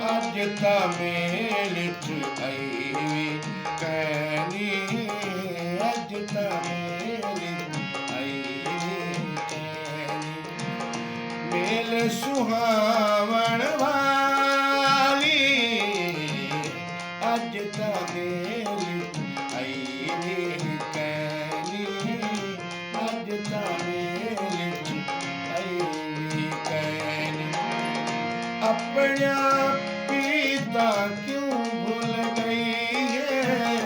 अज ता मेल च आई वे कैनी, अज ता मेल आई वे कैनी, मेल सुहावण वाली, अज ता मेल आई वे कैनी, अज ता मेल च आई वे कैनी। अपना पीता क्यों भूल गई है,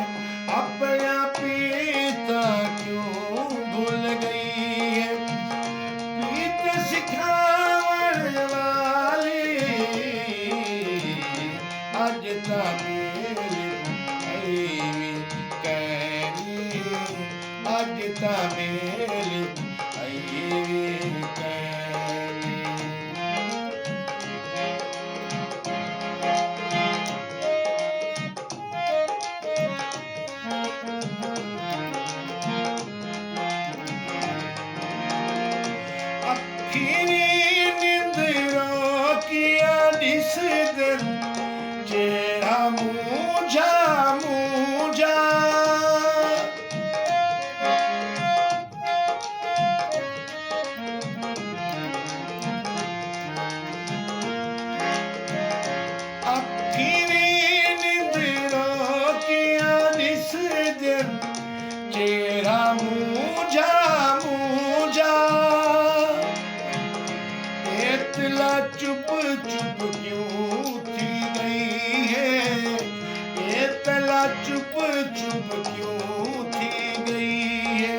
अपना पीता क्यों भूल गई है, पीत सिखावन वाली, अज ता मेल आई वे कैनी, अज ता mail I way Kenny. This दिन चेहरा मूझा मूझा, अखीरी निंदरों किया दिस दिन चेहरा मूझा मूझा, इतला चुप चुप क्यों थी गई है, इतला चुप चुप क्यों थी गई है,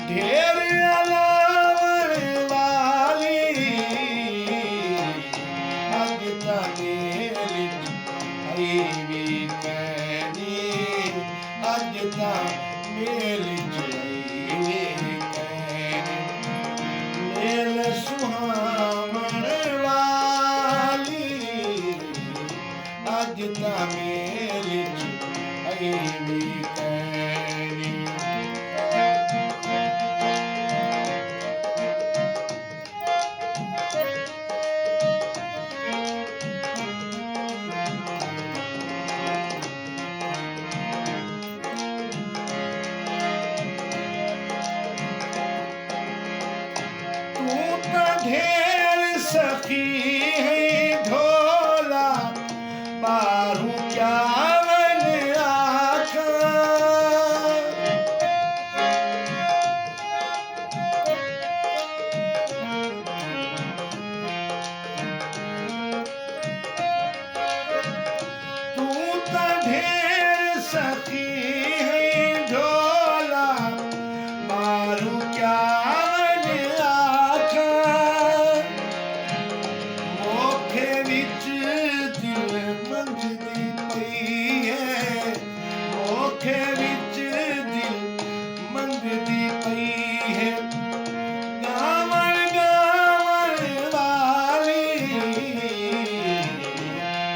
ढेर अलावन वाली, अज ता मेल आई वे कैनी, अज ता मेल आई वे कैनी, मेल सुहावण वाली, अज ता मेल आई वे कैनी। ढेर सखी है ढोला पारू क्या वन आखा, तू तो ढेर सखी है ढोला पारू क्या मंगदी पई है, ओखे विच दिल मंगदी पई है, गावण गावण वाली,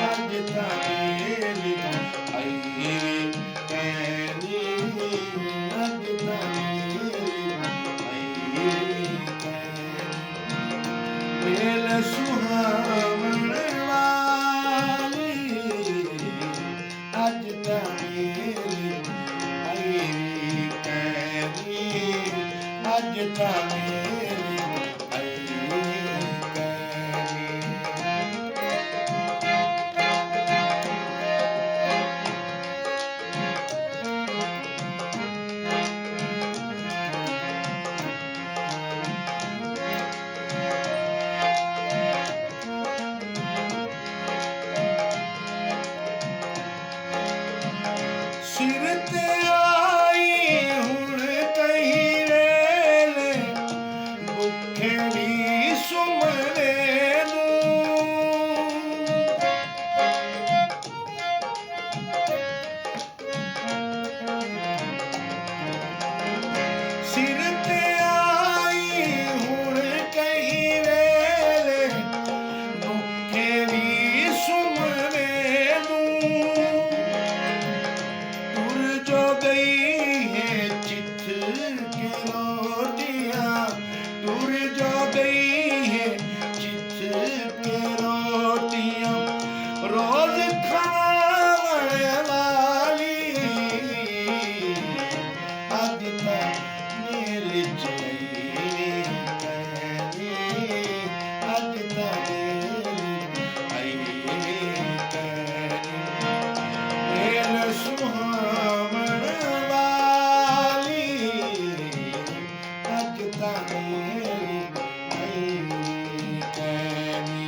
अज ता मेल आई वे कैनी, अज ता मेल आई वे कैनी, मेल सुहावण वाली, अज ता मेल आई वे कैनी, अज ता मेल आई वे कैनी। ਤਾਂ ਮੇਰੀ ਆਈ ਕੈਨੀ।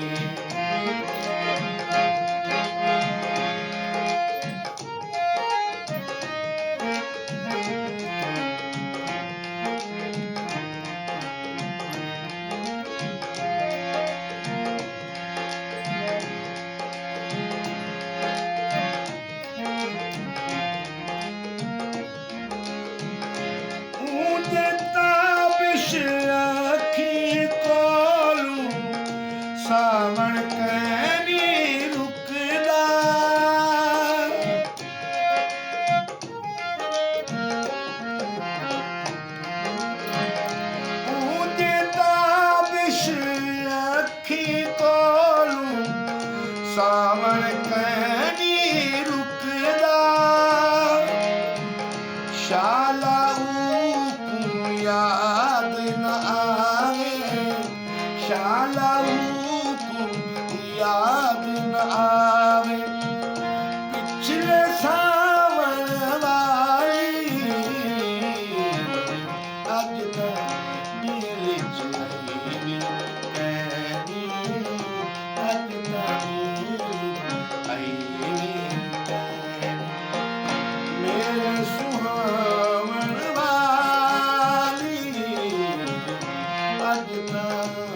ਸਾਵਣ ਕੈਨੀ ਰੁਕਦਾ, ਉਹਦੇ ਤਾਬਿਸ਼ ਅੱਖੀ ਕੋਲੋਂ ਸਾਵਣ ਕੈਨੀ ਰੁਕਦਾ। ਸ਼ਾਲਾ ਉਹ ਯਾਦ ਨਾ ਆਵੇ, ਸ਼ਾਲਾ याद न आवे पिछले सावन वाली अज तक दिल च कैनी, अज तक आई मेरे सुहावन वाली अज तक